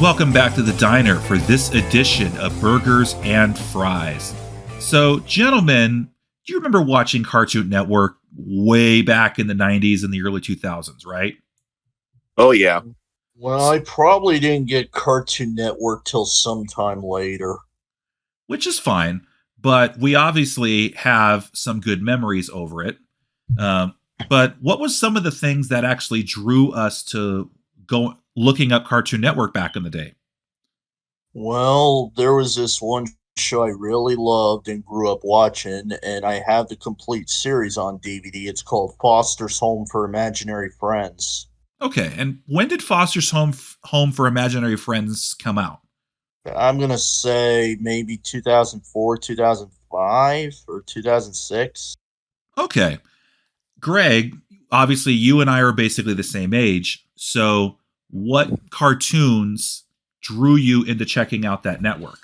Welcome back to the diner for this edition of Burgers and Fries. So, gentlemen, do you remember watching Cartoon Network way back in the 90s and the early 2000s, right? Oh yeah. Well, I probably didn't get Cartoon Network till sometime later. Which is fine, but we obviously have some good memories over it. Um, but what was some of the things that actually drew us to go looking up Cartoon Network back in the day? Well, there was this one show I really loved and grew up watching, and I have the complete series on DVD. It's called Foster's Home for Imaginary Friends. Okay, and when did Foster's Home for Imaginary Friends come out? I'm going to say maybe 2004, 2005, or 2006. Okay, Greg, obviously you and I are basically the same age. So, what cartoons drew you into checking out that network?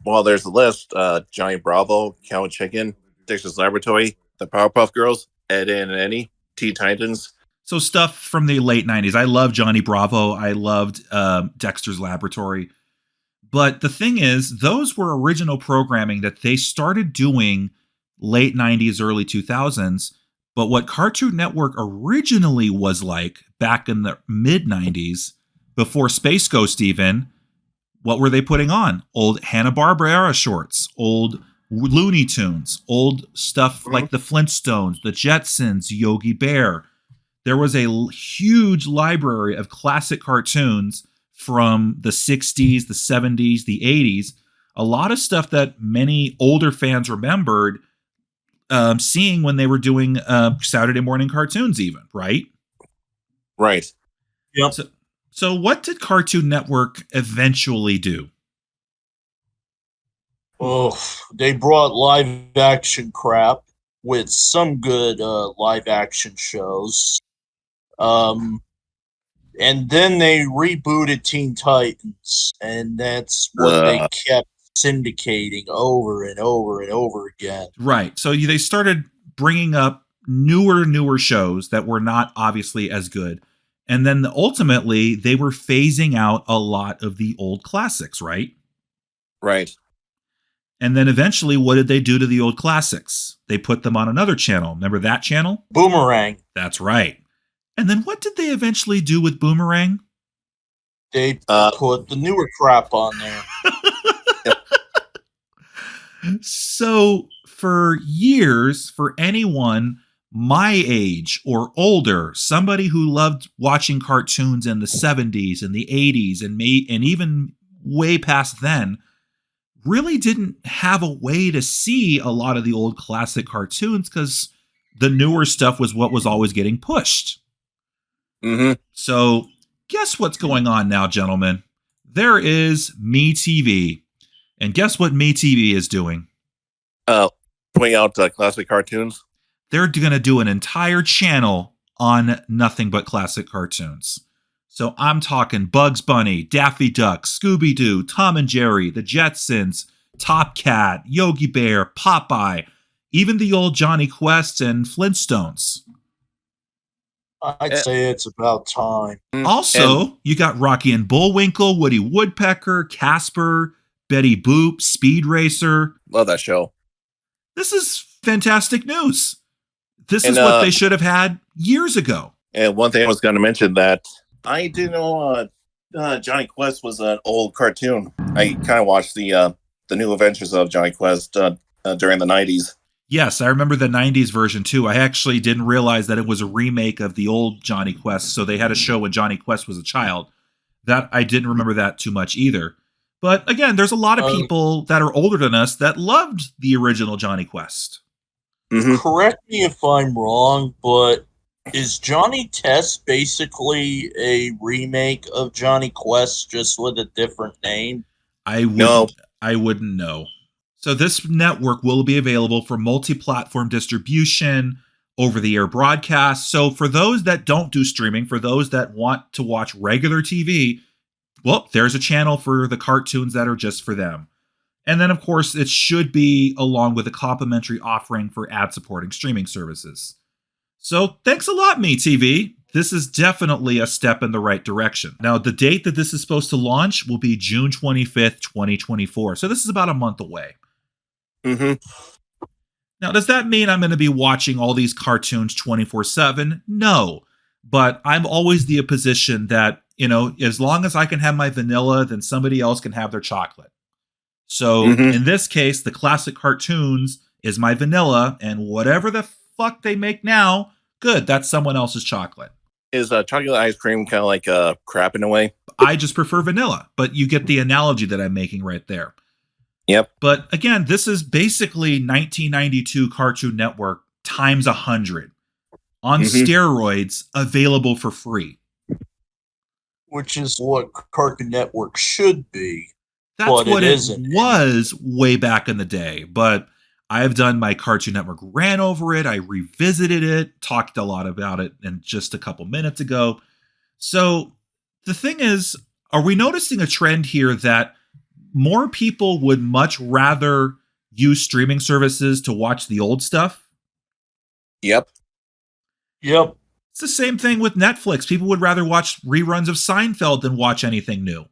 Well, there's a list. Johnny Bravo, Cow and Chicken, Dexter's Laboratory, The Powerpuff Girls, Ed, Edd and Eddie, Teen Titans. So, stuff from the late 90s. I love Johnny Bravo. I loved Dexter's Laboratory. But the thing is, those were original programming that they started doing late 90s, early 2000s. But what Cartoon Network originally was like back in the mid 90s, before Space Ghost even, what were they putting on? Old Hanna-Barbera shorts, old Looney Tunes, old stuff like the Flintstones, the Jetsons, Yogi Bear. There was a huge library of classic cartoons from the 60s, the 70s, the 80s. A lot of stuff that many older fans remembered seeing when they were doing Saturday morning cartoons even, right? Right. Yep. So what did Cartoon Network eventually do? Oh, they brought live action crap with some good live action shows. And then they rebooted Teen Titans, and that's what they kept syndicating over and over and over again. Right. So they started bringing up newer shows that were not obviously as good. And then ultimately, they were phasing out a lot of the old classics, right? Right. And then eventually, what did they do to the old classics? They put them on another channel. Remember that channel? Boomerang. That's right. And then what did they eventually do with Boomerang? They put the newer crap on there. So for years, for anyone my age or older, somebody who loved watching cartoons in the 70s and the 80s and even way past then, really didn't have a way to see a lot of the old classic cartoons because the newer stuff was what was always getting pushed. Mm-hmm. So guess what's going on now, gentlemen? There is MeTV. And guess what MeTV is doing? Putting out classic cartoons. They're going to do an entire channel on nothing but classic cartoons. So I'm talking Bugs Bunny, Daffy Duck, Scooby-Doo, Tom and Jerry, the Jetsons, Top Cat, Yogi Bear, Popeye, even the old Johnny Quest and Flintstones. I'd say it's about time. Also, you got Rocky and Bullwinkle, Woody Woodpecker, Casper, Betty Boop, Speed Racer. Love that show. This is fantastic news. This is what they should have had years ago. And one thing I was going to mention that I didn't know Johnny Quest was an old cartoon. I kind of watched the new adventures of Johnny Quest during the 90s. Yes, I remember the 90s version too. I actually didn't realize that it was a remake of the old Johnny Quest. So they had a show when Johnny Quest was a child. That I didn't remember that too much either. But again, there's a lot of people that are older than us that loved the original Johnny Quest. Mm-hmm. Correct me if I'm wrong, but is Johnny Test basically a remake of Johnny Quest just with a different name? I wouldn't know. So this network will be available for multi-platform distribution, over-the-air broadcast. So for those that don't do streaming, for those that want to watch regular TV, well, there's a channel for the cartoons that are just for them. And then, of course, it should be along with a complimentary offering for ad-supporting streaming services. So thanks a lot, MeTV. this is definitely a step in the right direction. Now, the date that this is supposed to launch will be June 25th, 2024. So this is about a month away. Mm-hmm. Now, does that mean I'm going to be watching all these cartoons 24/7? No. But I'm always the position that, as long as I can have my vanilla, then somebody else can have their chocolate. So in this case, the classic cartoons is my vanilla, and whatever the fuck they make now, good, that's someone else's chocolate. Is chocolate ice cream kind of like crap in a way? I just prefer vanilla, but you get the analogy that I'm making right there. Yep. But again, this is basically 1992 Cartoon Network times 100 on steroids, available for free. Which is what Cartoon Network should be. That's what it was way back in the day. But I've done my Cartoon Network ran over it. I revisited it, talked a lot about it in just a couple minutes ago. So the thing is, are we noticing a trend here that more people would much rather use streaming services to watch the old stuff? Yep. It's the same thing with Netflix. People would rather watch reruns of Seinfeld than watch anything new.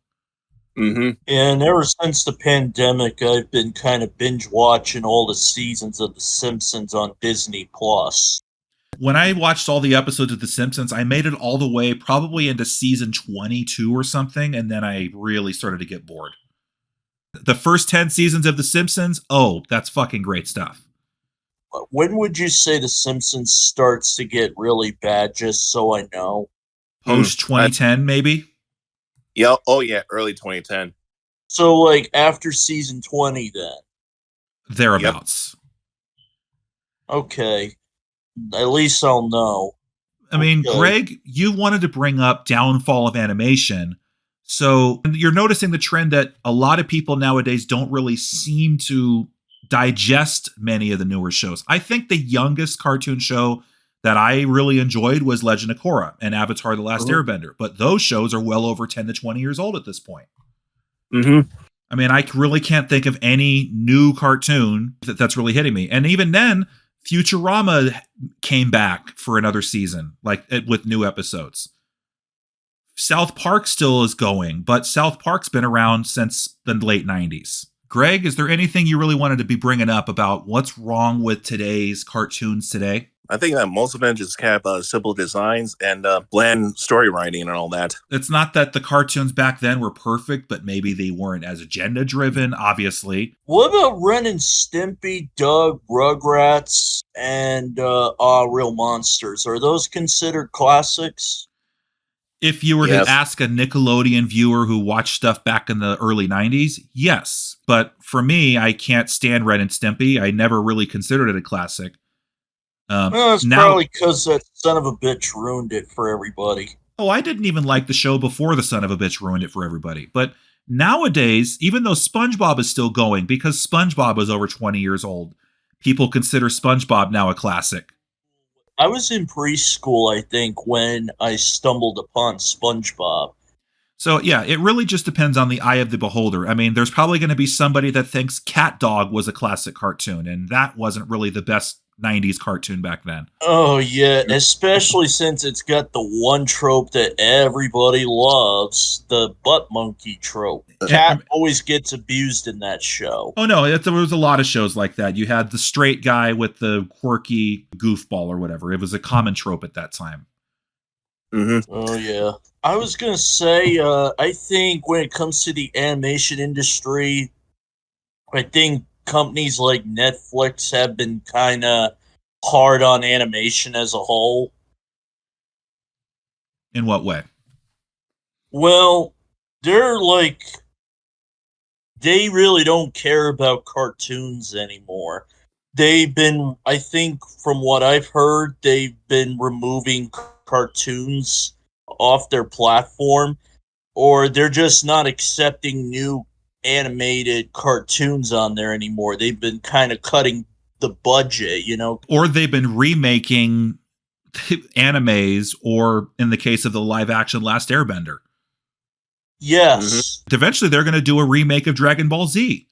And ever since the pandemic, I've been kind of binge watching all the seasons of The Simpsons on Disney Plus. When I watched all the episodes of The Simpsons, I made it all the way probably into season 22 or something, and then I really started to get bored. The first 10 seasons of The Simpsons, that's fucking great stuff. When would you say The Simpsons starts to get really bad, just so I know? Post 2010, maybe? Yeah. Oh, yeah. Early 2010. So, like, after season 20, then? Thereabouts. Yep. Okay. At least I'll know. I mean, Greg, you wanted to bring up downfall of animation. So you're noticing the trend that a lot of people nowadays don't really seem to digest many of the newer shows. I think the youngest cartoon show that I really enjoyed was Legend of Korra and Avatar: The Last Airbender. But those shows are well over 10 to 20 years old at this point. I mean, I really can't think of any new cartoon that's really hitting me. And even then, Futurama came back for another season, like with new episodes. South Park still is going, but South Park's been around since the late 90s. Greg, is there anything you really wanted to be bringing up about what's wrong with today's cartoons today? I think that most of them just have simple designs and bland story writing and all that. It's not that the cartoons back then were perfect, but maybe they weren't as agenda driven, obviously. What about Ren and Stimpy, Doug, Rugrats, and Real Monsters? Are those considered classics? If you were to ask a Nickelodeon viewer who watched stuff back in the early 90s, yes. But for me, I can't stand Ren and Stimpy. I never really considered it a classic. Well, it's probably because that son of a bitch ruined it for everybody. Oh, I didn't even like the show before the son of a bitch ruined it for everybody. But nowadays, even though SpongeBob is still going, because SpongeBob is over 20 years old, people consider SpongeBob now a classic. I was in preschool, I think, when I stumbled upon SpongeBob. So, yeah, it really just depends on the eye of the beholder. I mean, there's probably going to be somebody that thinks Cat Dog was a classic cartoon, and that wasn't really the best 90s cartoon back then. Oh, yeah, especially since it's got the one trope that everybody loves, the butt monkey trope. Cat always gets abused in that show. Oh, no, there was a lot of shows like that. You had the straight guy with the quirky goofball or whatever. It was a common trope at that time. Oh, yeah. I was going to say, I think when it comes to the animation industry, I think companies like Netflix have been kind of hard on animation as a whole. In what way? Well, they're like, they really don't care about cartoons anymore. They've been, I think, from what I've heard, they've been removing cartoons off their platform, or they're just not accepting new animated cartoons on there anymore. They've been kind of cutting the budget, you know. Or they've been remaking animes, or in the case of the live action Last Airbender. Yes. Eventually they're going to do a remake of Dragon Ball Z.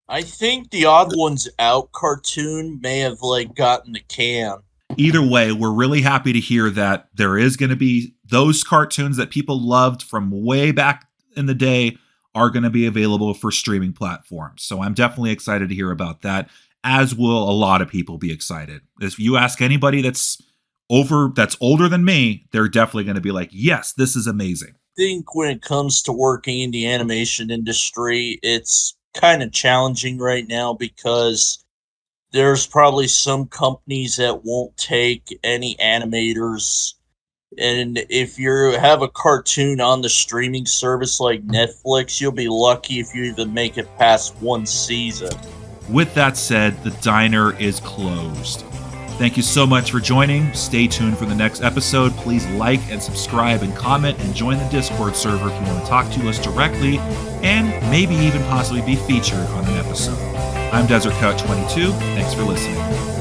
I think the Odd Ones Out cartoon may have like gotten the can. Either way, we're really happy to hear that there is going to be those cartoons that people loved from way back in the day are going to be available for streaming platforms. So I'm definitely excited to hear about that, as will a lot of people be excited. If you ask anybody that's older than me, they're definitely going to be like, yes, this is amazing. I think when it comes to working in the animation industry, it's kind of challenging right now because there's probably some companies that won't take any animators. And if you have a cartoon on the streaming service like Netflix, you'll be lucky if you even make it past one season. With that said, the diner is closed. Thank you so much for joining. Stay tuned for the next episode. Please like and subscribe and comment and join the Discord server if you want to talk to us directly and maybe even possibly be featured on an episode. I'm Desert Coat 22. Thanks for listening.